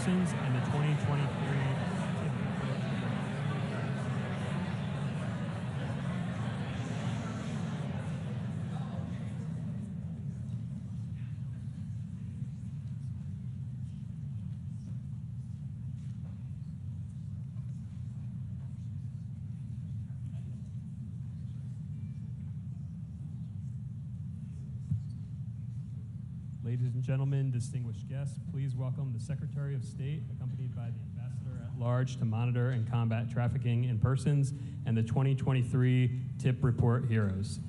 persons and the 2023 Ladies and gentlemen, distinguished guests, please welcome the Secretary of State, accompanied by the Ambassador at Large to monitor and combat trafficking in persons, and the 2023 TIP Report heroes.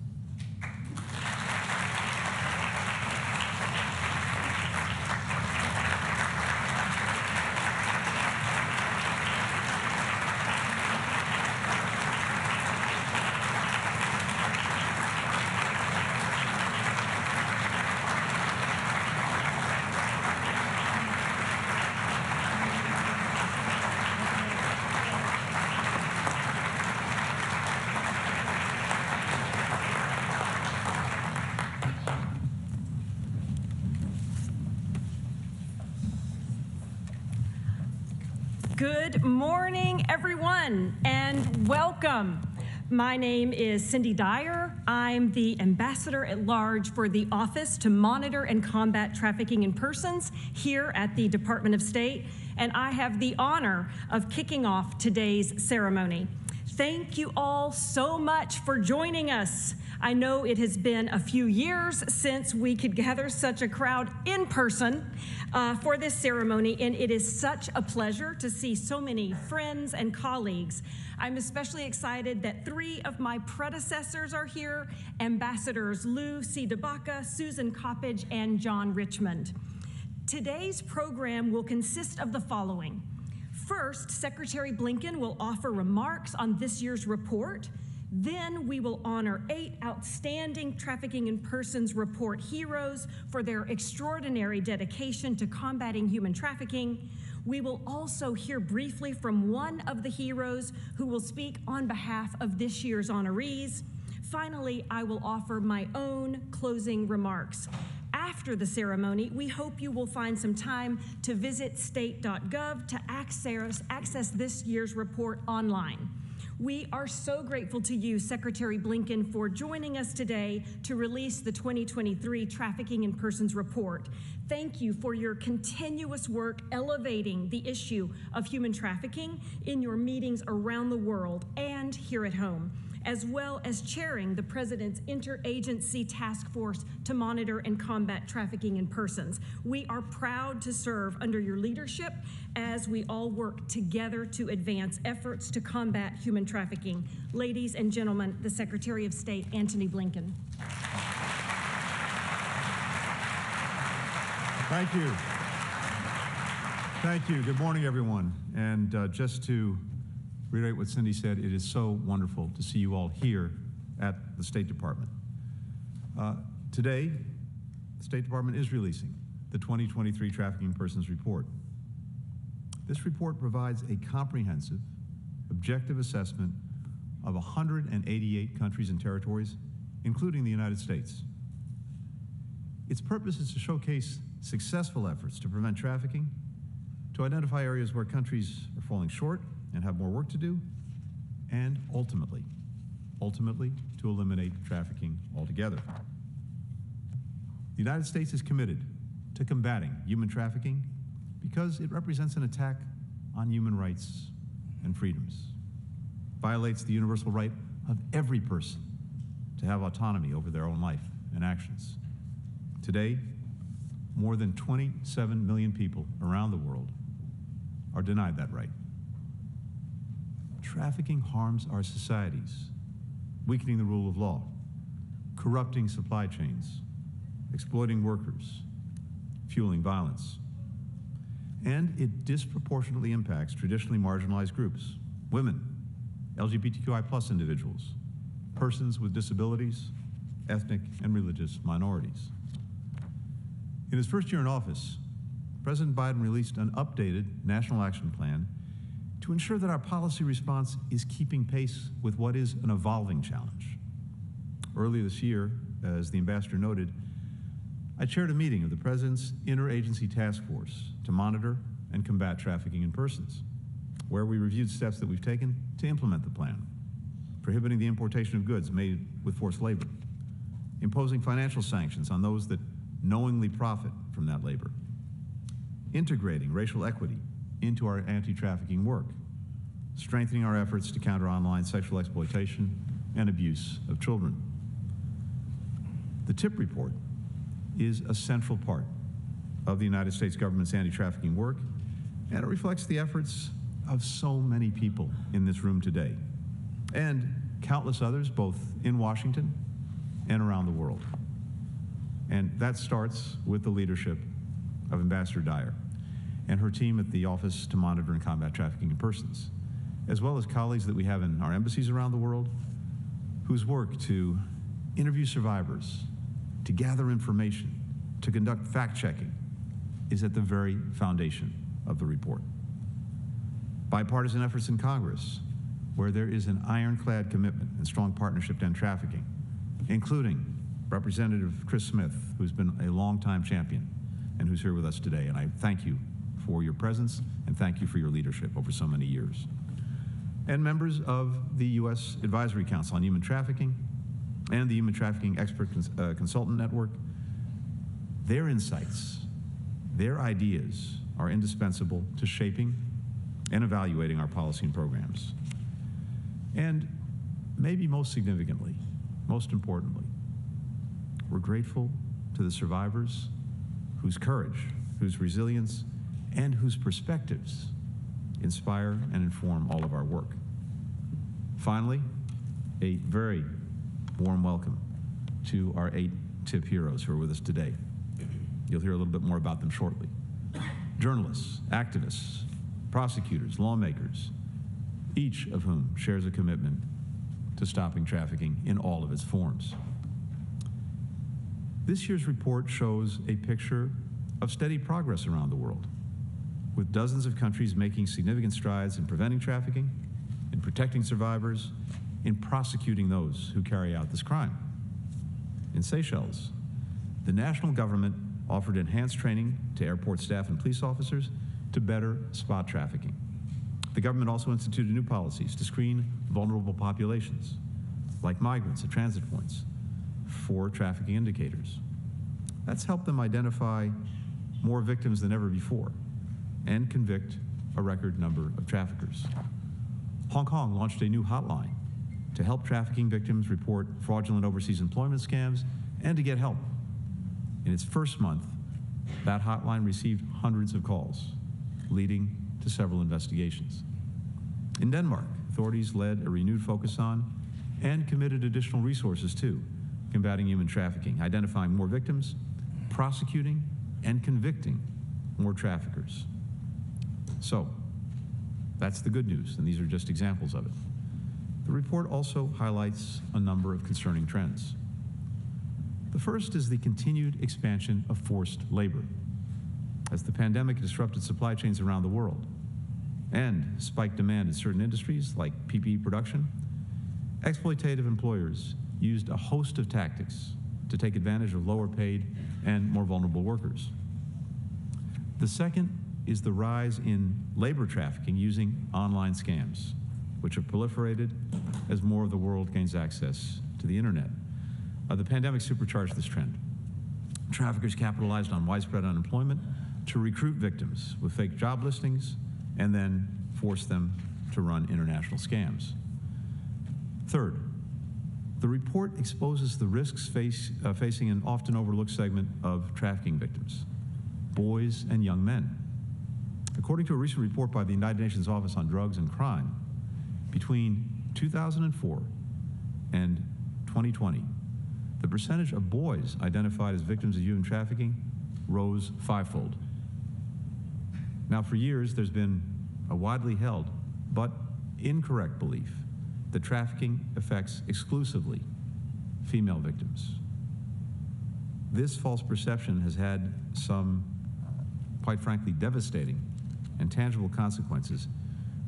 Good morning, everyone, and welcome. My name is Cindy Dyer. I'm the Ambassador at Large for the Office to Monitor and Combat Trafficking in Persons here at the Department of State, and I have the honor of kicking off today's ceremony. Thank you all so much for joining us. I know it has been a few years since we could gather such a crowd in person for this ceremony, and it is such a pleasure to see so many friends and colleagues. I'm especially excited that 3 of my predecessors are here, Ambassadors Lou C. DeBaca, Susan Coppage, and John Richmond. Today's program will consist of the following. First, Secretary Blinken will offer remarks on this year's report. Then we will honor 8 outstanding Trafficking in Persons Report heroes for their extraordinary dedication to combating human trafficking. We will also hear briefly from one of the heroes who will speak on behalf of this year's honorees. Finally, I will offer my own closing remarks. After the ceremony, we hope you will find some time to visit state.gov to access this year's report online. We are so grateful to you, Secretary Blinken, for joining us today to release the 2023 Trafficking in Persons Report. Thank you for your continuous work elevating the issue of human trafficking in your meetings around the world and here at home, as well as chairing the President's Interagency Task Force to monitor and combat trafficking in persons. We are proud to serve under your leadership as we all work together to advance efforts to combat human trafficking. Ladies and gentlemen, the Secretary of State, Antony Blinken. Thank you. Thank you. Good morning, everyone. And just to reiterate what Cindy said, it is so wonderful to see you all here at the State Department. Today, the State Department is releasing the 2023 Trafficking in Persons Report. This report provides a comprehensive, objective assessment of 188 countries and territories, including the United States. Its purpose is to showcase successful efforts to prevent trafficking, to identify areas where countries are falling short and have more work to do, and ultimately to eliminate trafficking altogether. The United States is committed to combating human trafficking because it represents an attack on human rights and freedoms, violates the universal right of every person to have autonomy over their own life and actions. Today, more than 27 million people around the world are denied that right. Trafficking harms our societies, weakening the rule of law, corrupting supply chains, exploiting workers, fueling violence. And it disproportionately impacts traditionally marginalized groups, women, LGBTQI+ individuals, persons with disabilities, ethnic and religious minorities. In his first year in office, President Biden released an updated national action plan to ensure that our policy response is keeping pace with what is an evolving challenge. Earlier this year, as the ambassador noted, I chaired a meeting of the President's Interagency Task Force to monitor and combat trafficking in persons, where we reviewed steps that we've taken to implement the plan, prohibiting the importation of goods made with forced labor, imposing financial sanctions on those that knowingly profit from that labor, integrating racial equity into our anti-trafficking work, strengthening our efforts to counter online sexual exploitation and abuse of children. The TIP report is a central part of the United States government's anti-trafficking work, and it reflects the efforts of so many people in this room today, and countless others both in Washington and around the world. And that starts with the leadership of Ambassador Dyer and her team at the Office to Monitor and Combat Trafficking in Persons, as well as colleagues that we have in our embassies around the world, whose work to interview survivors, to gather information, to conduct fact-checking, is at the very foundation of the report. Bipartisan efforts in Congress, where there is an ironclad commitment and strong partnership to end trafficking, including Representative Chris Smith, who's been a longtime champion and who's here with us today. And I thank you for your presence and thank you for your leadership over so many years. And members of the U.S. Advisory Council on Human Trafficking and the Human Trafficking Expert Consultant Network. Their insights, their ideas are indispensable to shaping and evaluating our policy and programs. And maybe most significantly, most importantly, we're grateful to the survivors whose courage, whose resilience, and whose perspectives inspire and inform all of our work. Finally, a very warm welcome to our 8 TIP heroes who are with us today. You'll hear a little bit more about them shortly. Journalists, activists, prosecutors, lawmakers, each of whom shares a commitment to stopping trafficking in all of its forms. This year's report shows a picture of steady progress around the world, with dozens of countries making significant strides in preventing trafficking, in protecting survivors, in prosecuting those who carry out this crime. In Seychelles, the national government offered enhanced training to airport staff and police officers to better spot trafficking. The government also instituted new policies to screen vulnerable populations, like migrants at transit points, for trafficking indicators. That's helped them identify more victims than ever before and convict a record number of traffickers. Hong Kong launched a new hotline to help trafficking victims report fraudulent overseas employment scams and to get help. In its first month, that hotline received hundreds of calls, leading to several investigations. In Denmark, authorities led a renewed focus on and committed additional resources to combating human trafficking, identifying more victims, prosecuting and convicting more traffickers. So, that's the good news, and these are just examples of it. The report also highlights a number of concerning trends. The first is the continued expansion of forced labor, as the pandemic disrupted supply chains around the world and spiked demand in certain industries like PPE production. Exploitative employers used a host of tactics to take advantage of lower paid and more vulnerable workers. The second is the rise in labor trafficking using online scams, which have proliferated as more of the world gains access to the internet. The pandemic supercharged this trend. Traffickers capitalized on widespread unemployment to recruit victims with fake job listings and then force them to run international scams. Third, the report exposes the risks facing an often overlooked segment of trafficking victims, boys and young men. According to a recent report by the United Nations Office on Drugs and Crime, between 2004 and 2020, the percentage of boys identified as victims of human trafficking rose fivefold. Now, for years, there's been a widely held but incorrect belief that trafficking affects exclusively female victims. This false perception has had some, quite frankly, devastating and tangible consequences,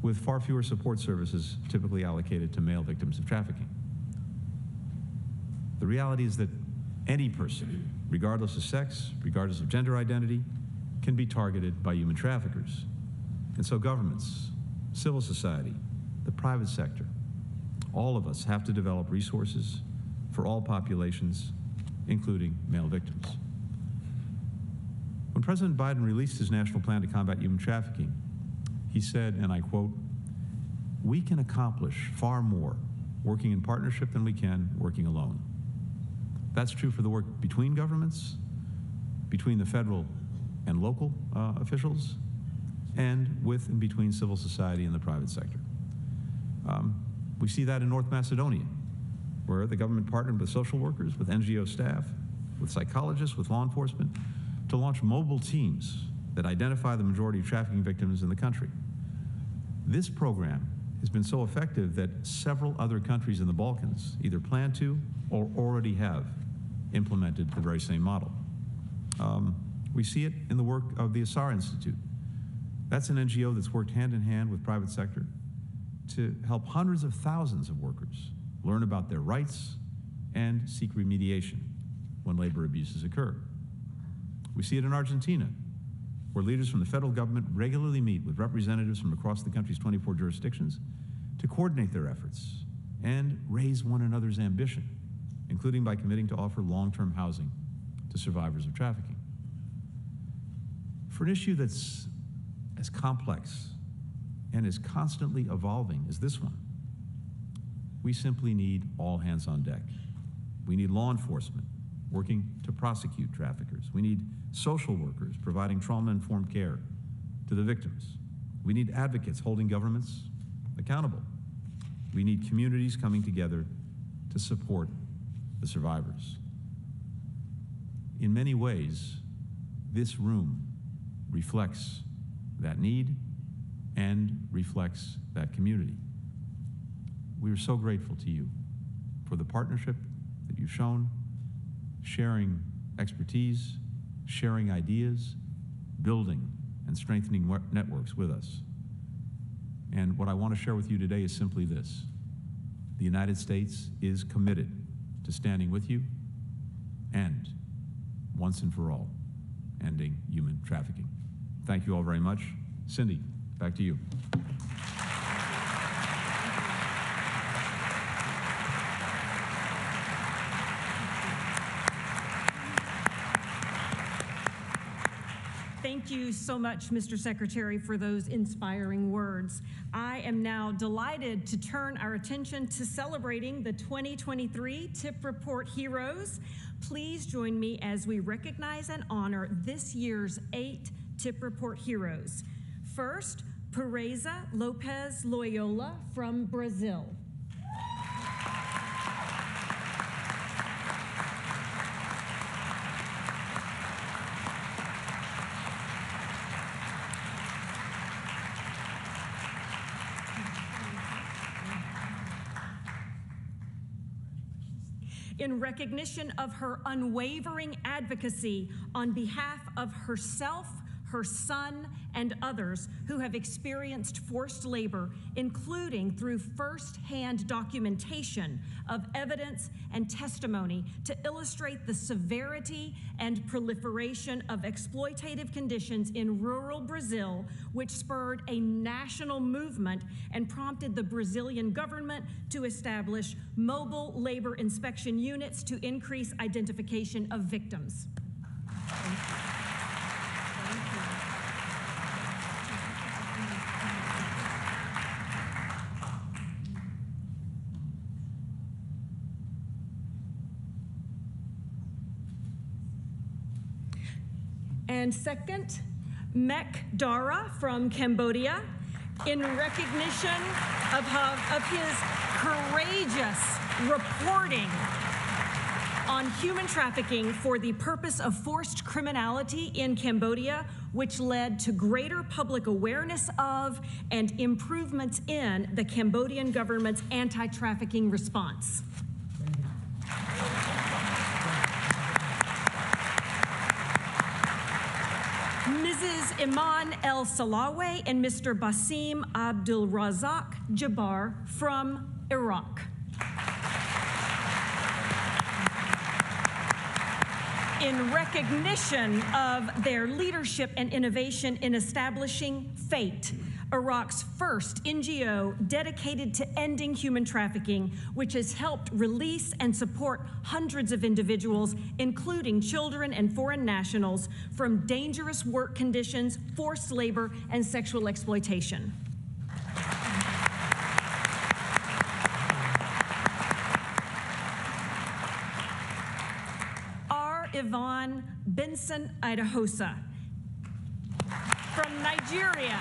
with far fewer support services typically allocated to male victims of trafficking. The reality is that any person, regardless of sex, regardless of gender identity, can be targeted by human traffickers. And so governments, civil society, the private sector, all of us have to develop resources for all populations, including male victims. When President Biden released his national plan to combat human trafficking, he said, and I quote, "We can accomplish far more working in partnership than we can working alone." That's true for the work between governments, between the federal and local officials, and with and between civil society and the private sector. We see that in North Macedonia, where the government partnered with social workers, with NGO staff, with psychologists, with law enforcement, to launch mobile teams that identify the majority of trafficking victims in the country. This program has been so effective that several other countries in the Balkans either plan to or already have implemented the very same model. We see it in the work of the Asar Institute. That's an NGO that's worked hand in hand with private sector to help hundreds of thousands of workers learn about their rights and seek remediation when labor abuses occur. We see it in Argentina, where leaders from the federal government regularly meet with representatives from across the country's 24 jurisdictions to coordinate their efforts and raise one another's ambition, including by committing to offer long-term housing to survivors of trafficking. For an issue that's as complex and as constantly evolving as this one, we simply need all hands on deck. We need law enforcement working to prosecute traffickers. We need social workers providing trauma-informed care to the victims. We need advocates holding governments accountable. We need communities coming together to support the survivors. In many ways, this room reflects that need and reflects that community. We are so grateful to you for the partnership that you've shown, sharing expertise, sharing ideas, building and strengthening networks with us. And what I want to share with you today is simply this: the United States is committed to standing with you and, once and for all, ending human trafficking. Thank you all very much. Cindy, back to you. Thank you so much, Mr. Secretary, for those inspiring words. I am now delighted to turn our attention to celebrating the 2023 Tip Report Heroes. Please join me as we recognize and honor this year's 8 Tip Report Heroes. First, Pereza Lopez Loyola from Brazil. In recognition of her unwavering advocacy on behalf of herself, her son, and others who have experienced forced labor, including through first-hand documentation of evidence and testimony to illustrate the severity and proliferation of exploitative conditions in rural Brazil, which spurred a national movement and prompted the Brazilian government to establish mobile labor inspection units to increase identification of victims. And second, Mek Dara from Cambodia, in recognition of his courageous reporting on human trafficking for the purpose of forced criminality in Cambodia, which led to greater public awareness of and improvements in the Cambodian government's anti-trafficking response. Mrs. Iman El Salawe and Mr. Basim Abdul Razak Jabbar from Iraq. In recognition of their leadership and innovation in establishing FATE, Iraq's first NGO dedicated to ending human trafficking, which has helped release and support hundreds of individuals, including children and foreign nationals, from dangerous work conditions, forced labor, and sexual exploitation. Yvonne Benson Idahosa from Nigeria.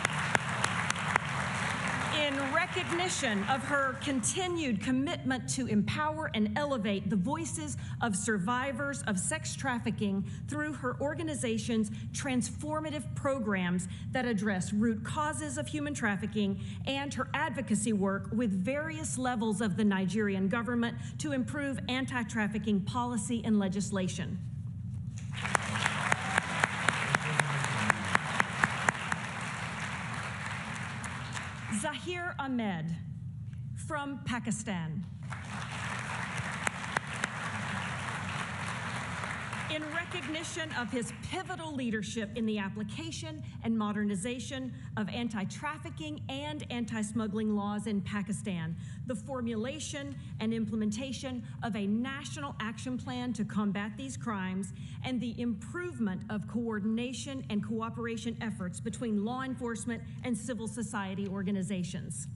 In recognition of her continued commitment to empower and elevate the voices of survivors of sex trafficking through her organization's transformative programs that address root causes of human trafficking, and her advocacy work with various levels of the Nigerian government to improve anti-trafficking policy and legislation. Zahir Ahmed from Pakistan. In recognition of his pivotal leadership in the application and modernization of anti-trafficking and anti-smuggling laws in Pakistan, the formulation and implementation of a national action plan to combat these crimes, and the improvement of coordination and cooperation efforts between law enforcement and civil society organizations.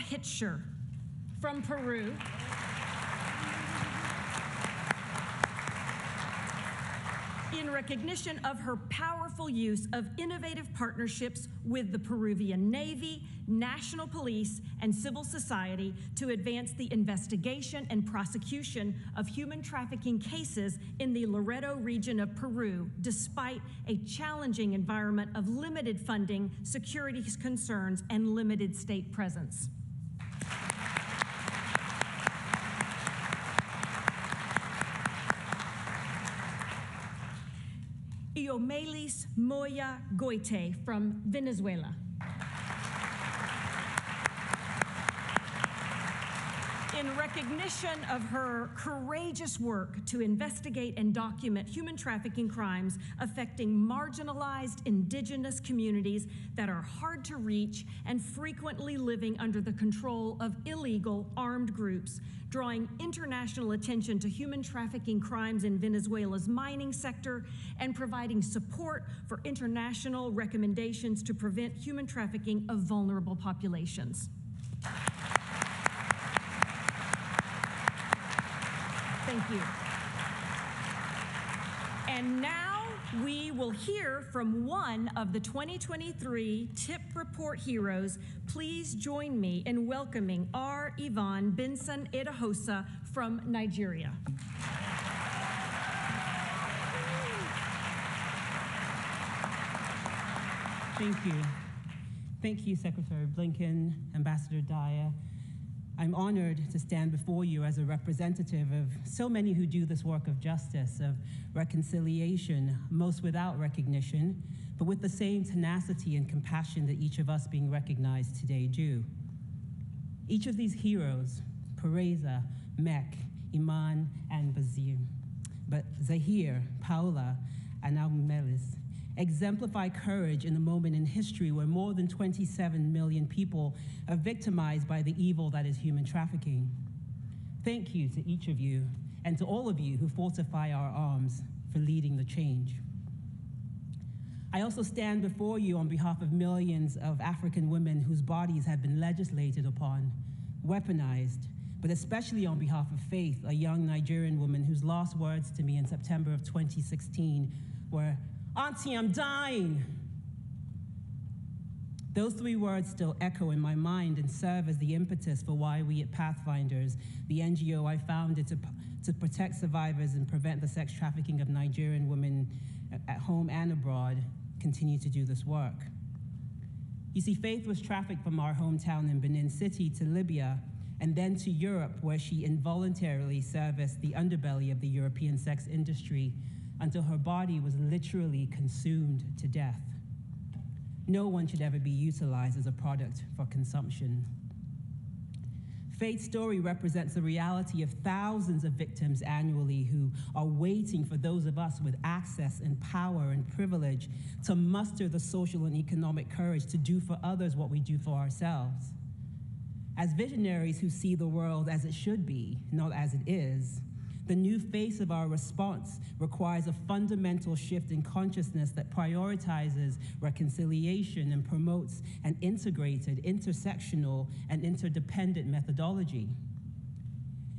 Hitcher from Peru. In recognition of her powerful use of innovative partnerships with the Peruvian Navy, National Police, and civil society to advance the investigation and prosecution of human trafficking cases in the Loreto region of Peru, despite a challenging environment of limited funding, security concerns, and limited state presence. Iomelis Moya Goite from Venezuela. In recognition of her courageous work to investigate and document human trafficking crimes affecting marginalized indigenous communities that are hard to reach and frequently living under the control of illegal armed groups, drawing international attention to human trafficking crimes in Venezuela's mining sector, and providing support for international recommendations to prevent human trafficking of vulnerable populations. Thank you. And now we will hear from one of the 2023 TIP Report heroes. Please join me in welcoming our Yvonne Benson Idahosa from Nigeria. Thank you. Thank you, Secretary Blinken, Ambassador Daya. I'm honored to stand before you as a representative of so many who do this work of justice, of reconciliation, most without recognition, but with the same tenacity and compassion that each of us being recognized today do. Each of these heroes, Pereza, Mek, Iman, and Bazir, but Zahir, Paula, and Iomelis, exemplify courage in a moment in history where more than 27 million people are victimized by the evil that is human trafficking. Thank you to each of you and to all of you who fortify our arms for leading the change. I also stand before you on behalf of millions of African women whose bodies have been legislated upon, weaponized, but especially on behalf of Faith, a young Nigerian woman whose last words to me in September of 2016 were, "Auntie, I'm dying." Those three words still echo in my mind and serve as the impetus for why we at Pathfinders, the NGO I founded to protect survivors and prevent the sex trafficking of Nigerian women at home and abroad, continue to do this work. You see, Faith was trafficked from our hometown in Benin City to Libya and then to Europe, where she involuntarily serviced the underbelly of the European sex industry until her body was literally consumed to death. No one should ever be utilized as a product for consumption. Faith's story represents the reality of thousands of victims annually who are waiting for those of us with access and power and privilege to muster the social and economic courage to do for others what we do for ourselves. As visionaries who see the world as it should be, not as it is, the new face of our response requires a fundamental shift in consciousness that prioritizes reconciliation and promotes an integrated, intersectional, and interdependent methodology.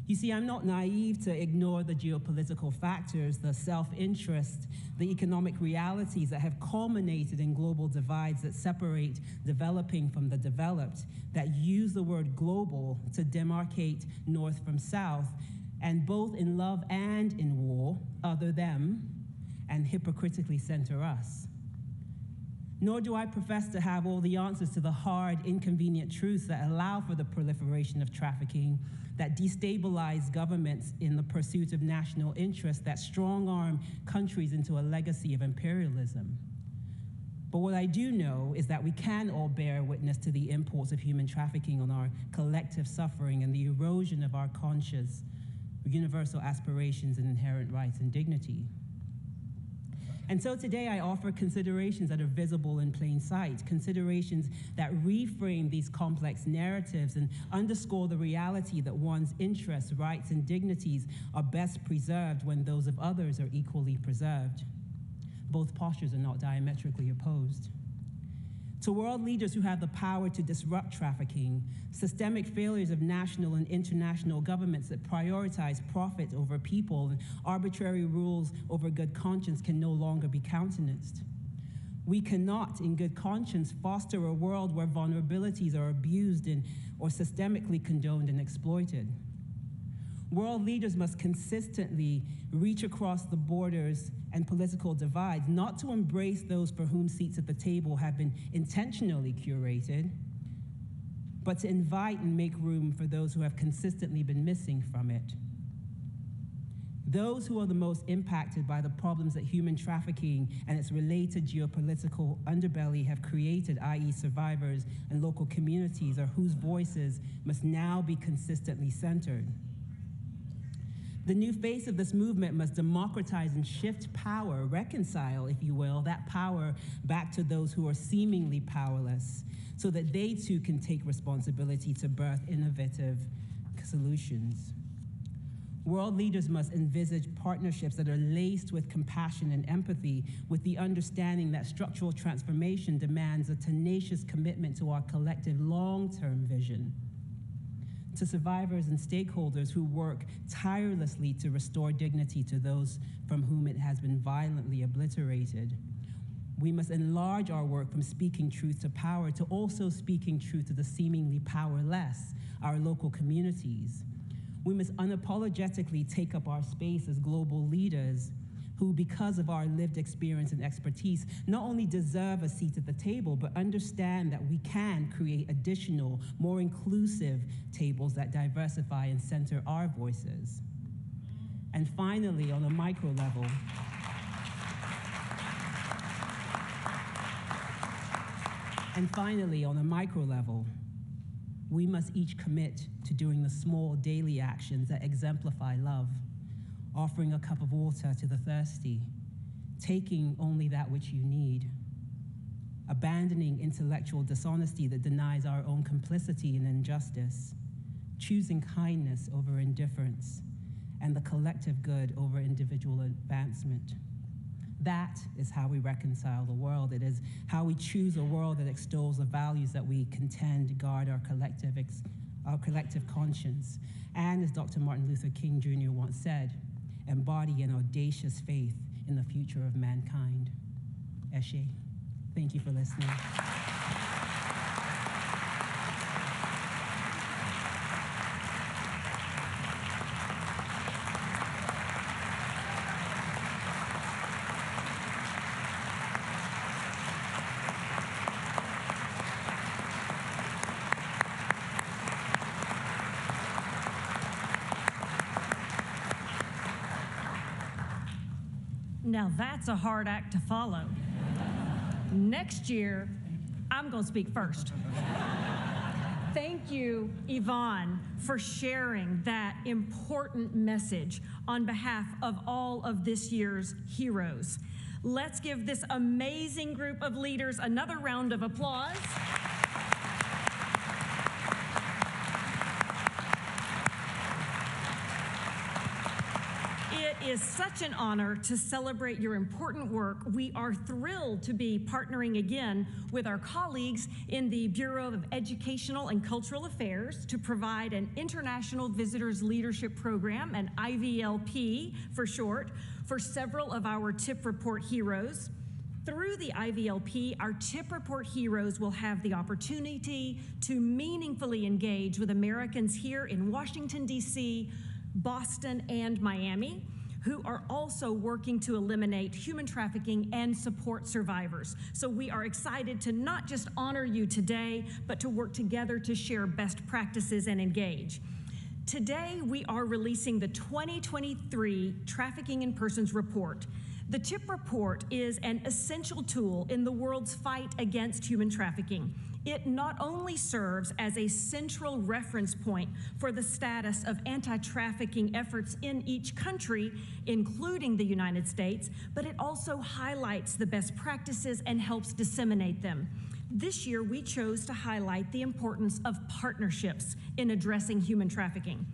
You see, I'm not naive to ignore the geopolitical factors, the self-interest, the economic realities that have culminated in global divides that separate developing from the developed, that use the word global to demarcate north from south, and both in love and in war, other them, and hypocritically center us. Nor do I profess to have all the answers to the hard, inconvenient truths that allow for the proliferation of trafficking, that destabilize governments in the pursuit of national interests, that strong-arm countries into a legacy of imperialism. But what I do know is that we can all bear witness to the imports of human trafficking on our collective suffering and the erosion of our conscious, universal aspirations and inherent rights and dignity. And so today I offer considerations that are visible in plain sight, considerations that reframe these complex narratives and underscore the reality that one's interests, rights, and dignities are best preserved when those of others are equally preserved. Both postures are not diametrically opposed. To world leaders who have the power to disrupt trafficking, systemic failures of national and international governments that prioritize profit over people and arbitrary rules over good conscience can no longer be countenanced. We cannot, in good conscience, foster a world where vulnerabilities are abused or systemically condoned and exploited. World leaders must consistently reach across the borders and political divides, not to embrace those for whom seats at the table have been intentionally curated, but to invite and make room for those who have consistently been missing from it. Those who are the most impacted by the problems that human trafficking and its related geopolitical underbelly have created, i.e. survivors and local communities, are whose voices must now be consistently centered. The new face of this movement must democratize and shift power, reconcile, if you will, that power back to those who are seemingly powerless, so that they too can take responsibility to birth innovative solutions. World leaders must envisage partnerships that are laced with compassion and empathy, with the understanding that structural transformation demands a tenacious commitment to our collective long-term vision. To survivors and stakeholders who work tirelessly to restore dignity to those from whom it has been violently obliterated. We must enlarge our work from speaking truth to power to also speaking truth to the seemingly powerless, our local communities. We must unapologetically take up our space as global leaders who, because of our lived experience and expertise, not only deserve a seat at the table, but understand that we can create additional, more inclusive tables that diversify and center our voices. And finally, on a micro level, we must each commit to doing the small daily actions that exemplify love, offering a cup of water to the thirsty, taking only that which you need, abandoning intellectual dishonesty that denies our own complicity in injustice, choosing kindness over indifference, and the collective good over individual advancement. That is how we reconcile the world. It is how we choose a world that extols the values that we contend guard our collective conscience. And as Dr. Martin Luther King Jr. once said, embody an audacious faith in the future of mankind. Eshe. Thank you for listening. Now that's a hard act to follow. Next year, I'm going to speak first. Thank you, Yvonne, for sharing that important message on behalf of all of this year's heroes. Let's give this amazing group of leaders another round of applause. It is such an honor to celebrate your important work. We are thrilled to be partnering again with our colleagues in the Bureau of Educational and Cultural Affairs to provide an International Visitors Leadership Program, an IVLP for short, for several of our TIP Report heroes. Through the IVLP, our TIP Report heroes will have the opportunity to meaningfully engage with Americans here in Washington, D.C., Boston, and Miami, who are also working to eliminate human trafficking and support survivors. So we are excited to not just honor you today, but to work together to share best practices and engage. Today, we are releasing the 2023 Trafficking in Persons Report. The TIP Report is an essential tool in the world's fight against human trafficking. It not only serves as a central reference point for the status of anti-trafficking efforts in each country, including the United States, but it also highlights the best practices and helps disseminate them. This year, we chose to highlight the importance of partnerships in addressing human trafficking.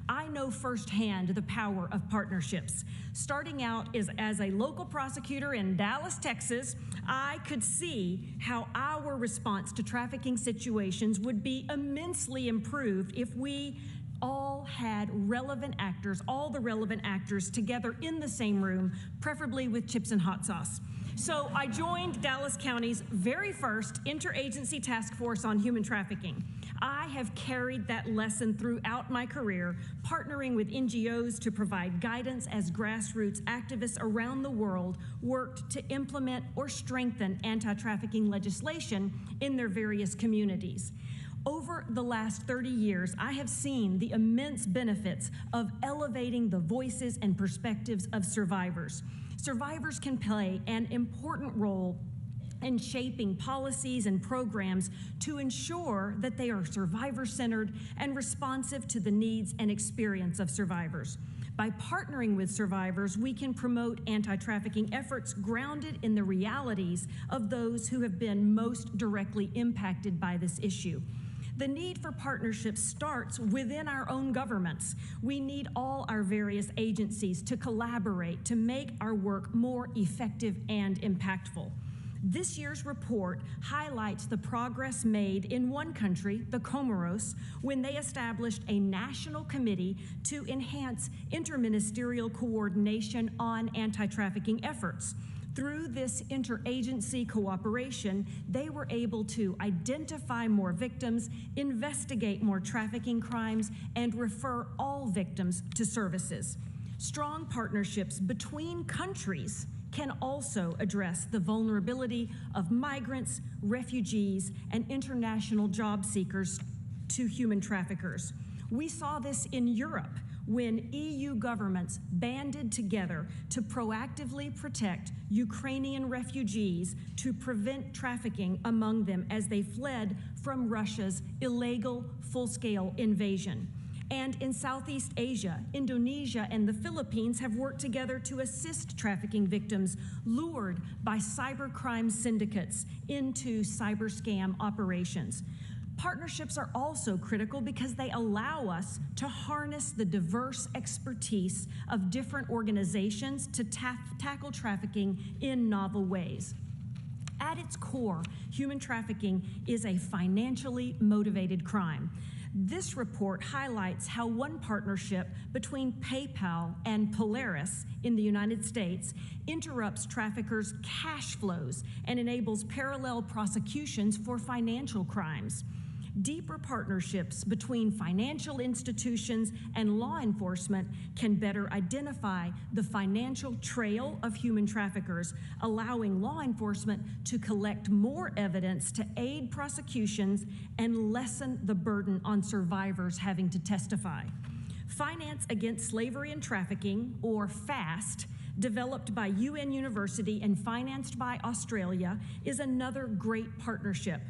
I know firsthand the power of partnerships. Starting out as a local prosecutor in Dallas, Texas, I could see how our response to trafficking situations would be immensely improved if we all had relevant actors, all the relevant actors together in the same room, preferably with chips and hot sauce. So I joined Dallas County's very first interagency task force on human trafficking. I have carried that lesson throughout my career, partnering with NGOs to provide guidance as grassroots activists around the world worked to implement or strengthen anti-trafficking legislation in their various communities. Over the last 30 years, I have seen the immense benefits of elevating the voices and perspectives of survivors. Survivors can play an important role in shaping policies and programs to ensure that they are survivor-centered and responsive to the needs and experience of survivors. By partnering with survivors, we can promote anti-trafficking efforts grounded in the realities of those who have been most directly impacted by this issue. The need for partnerships starts within our own governments. We need all our various agencies to collaborate to make our work more effective and impactful. This year's report highlights the progress made in one country, the Comoros, when they established a national committee to enhance interministerial coordination on anti-trafficking efforts. Through this interagency cooperation, they were able to identify more victims, investigate more trafficking crimes, and refer all victims to services. Strong partnerships between countries can also address the vulnerability of migrants, refugees, and international job seekers to human traffickers. We saw this in Europe when EU governments banded together to proactively protect Ukrainian refugees to prevent trafficking among them as they fled from Russia's illegal full-scale invasion. And in Southeast Asia, Indonesia and the Philippines have worked together to assist trafficking victims lured by cybercrime syndicates into cyber scam operations. Partnerships are also critical because they allow us to harness the diverse expertise of different organizations to tackle trafficking in novel ways. At its core, human trafficking is a financially motivated crime. This report highlights how one partnership between PayPal and Polaris in the United States interrupts traffickers' cash flows and enables parallel prosecutions for financial crimes. Deeper partnerships between financial institutions and law enforcement can better identify the financial trail of human traffickers, allowing law enforcement to collect more evidence to aid prosecutions and lessen the burden on survivors having to testify. Finance Against Slavery and Trafficking, or FAST, developed by UN University and financed by Australia, is another great partnership.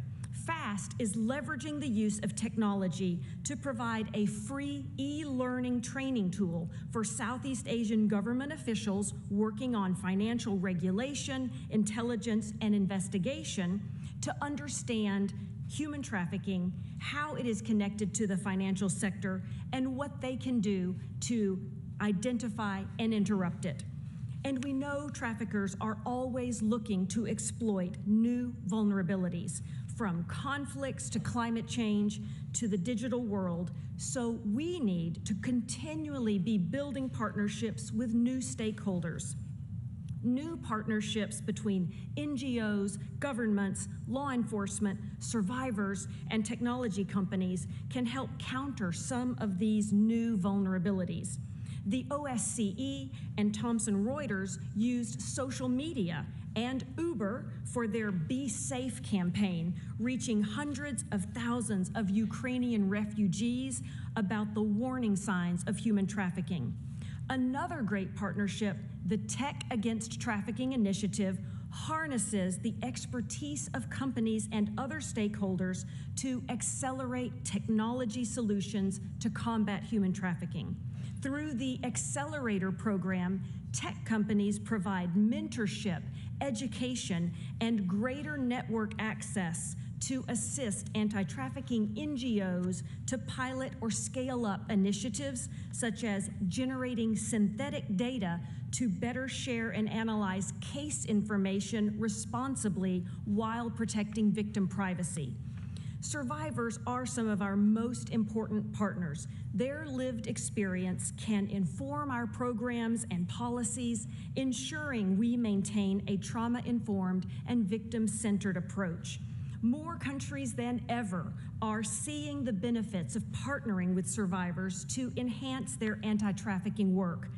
FAST is leveraging the use of technology to provide a free e-learning training tool for Southeast Asian government officials working on financial regulation, intelligence, and investigation to understand human trafficking, how it is connected to the financial sector, and what they can do to identify and interrupt it. And we know traffickers are always looking to exploit new vulnerabilities, from conflicts to climate change to the digital world. So we need to continually be building partnerships with new stakeholders. New partnerships between NGOs, governments, law enforcement, survivors, and technology companies can help counter some of these new vulnerabilities. The OSCE and Thomson Reuters used social media and Uber for their Be Safe campaign, reaching hundreds of thousands of Ukrainian refugees about the warning signs of human trafficking. Another great partnership, the Tech Against Trafficking Initiative, harnesses the expertise of companies and other stakeholders to accelerate technology solutions to combat human trafficking. Through the Accelerator program, tech companies provide mentorship, education, and greater network access to assist anti-trafficking NGOs to pilot or scale up initiatives such as generating synthetic data to better share and analyze case information responsibly while protecting victim privacy. Survivors are some of our most important partners. Their lived experience can inform our programs and policies, ensuring we maintain a trauma-informed and victim-centered approach. More countries than ever are seeing the benefits of partnering with survivors to enhance their anti-trafficking work.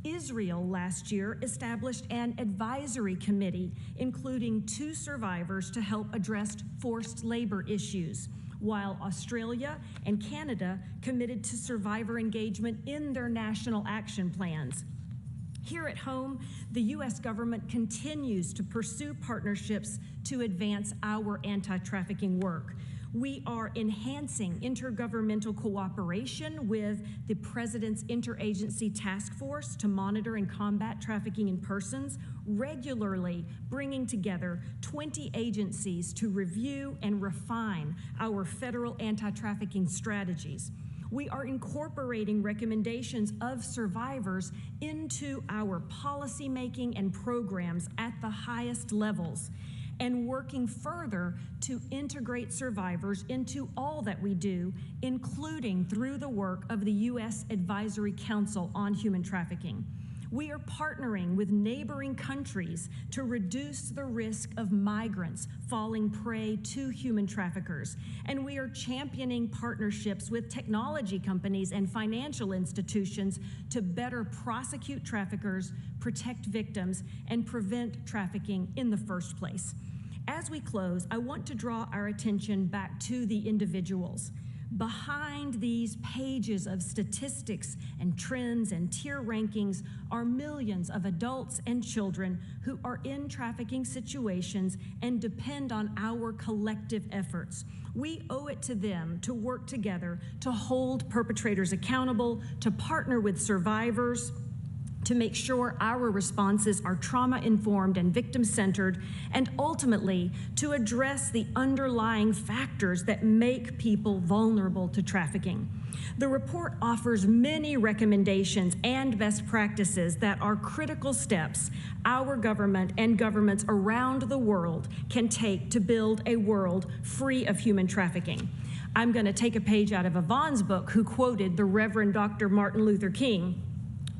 Israel last year established an advisory committee, including 2 survivors to help address forced labor issues, while Australia and Canada committed to survivor engagement in their national action plans. Here at home, the U.S. government continues to pursue partnerships to advance our anti-trafficking work. We are enhancing intergovernmental cooperation with the President's Interagency Task Force to monitor and combat trafficking in persons, regularly bringing together 20 agencies to review and refine our federal anti-trafficking strategies. We are incorporating recommendations of survivors into our policymaking and programs at the highest levels, and working further to integrate survivors into all that we do, including through the work of the U.S. Advisory Council on Human Trafficking. We are partnering with neighboring countries to reduce the risk of migrants falling prey to human traffickers. And we are championing partnerships with technology companies and financial institutions to better prosecute traffickers, protect victims, and prevent trafficking in the first place. As we close, I want to draw our attention back to the individuals. Behind these pages of statistics and trends and tier rankings are millions of adults and children who are in trafficking situations and depend on our collective efforts. We owe it to them to work together to hold perpetrators accountable, to partner with survivors, to make sure our responses are trauma-informed and victim-centered, and ultimately to address the underlying factors that make people vulnerable to trafficking. The report offers many recommendations and best practices that are critical steps our government and governments around the world can take to build a world free of human trafficking. I'm going to take a page out of Yvonne's book, who quoted the Reverend Dr. Martin Luther King,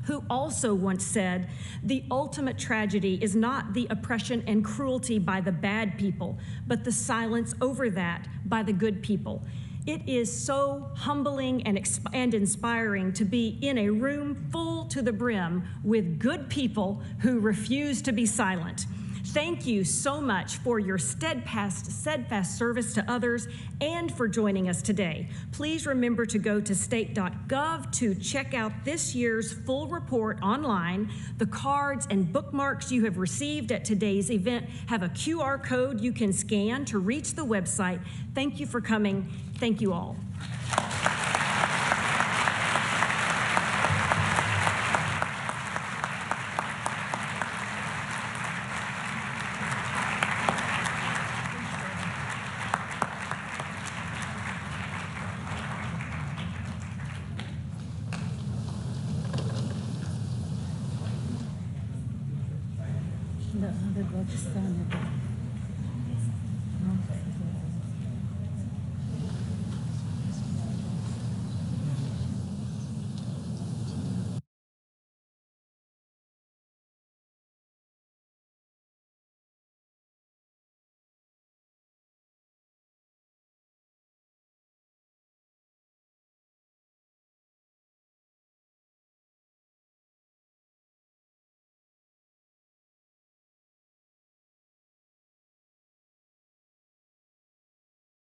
who also once said, "The ultimate tragedy is not the oppression and cruelty by the bad people, but the silence over that by the good people." It is so humbling and inspiring to be in a room full to the brim with good people who refuse to be silent. Thank you so much for your steadfast service to others and for joining us today. Please remember to go to state.gov to check out this year's full report online. The cards and bookmarks you have received at today's event have a QR code you can scan to reach the website. Thank you for coming. Thank you all. The other book is done.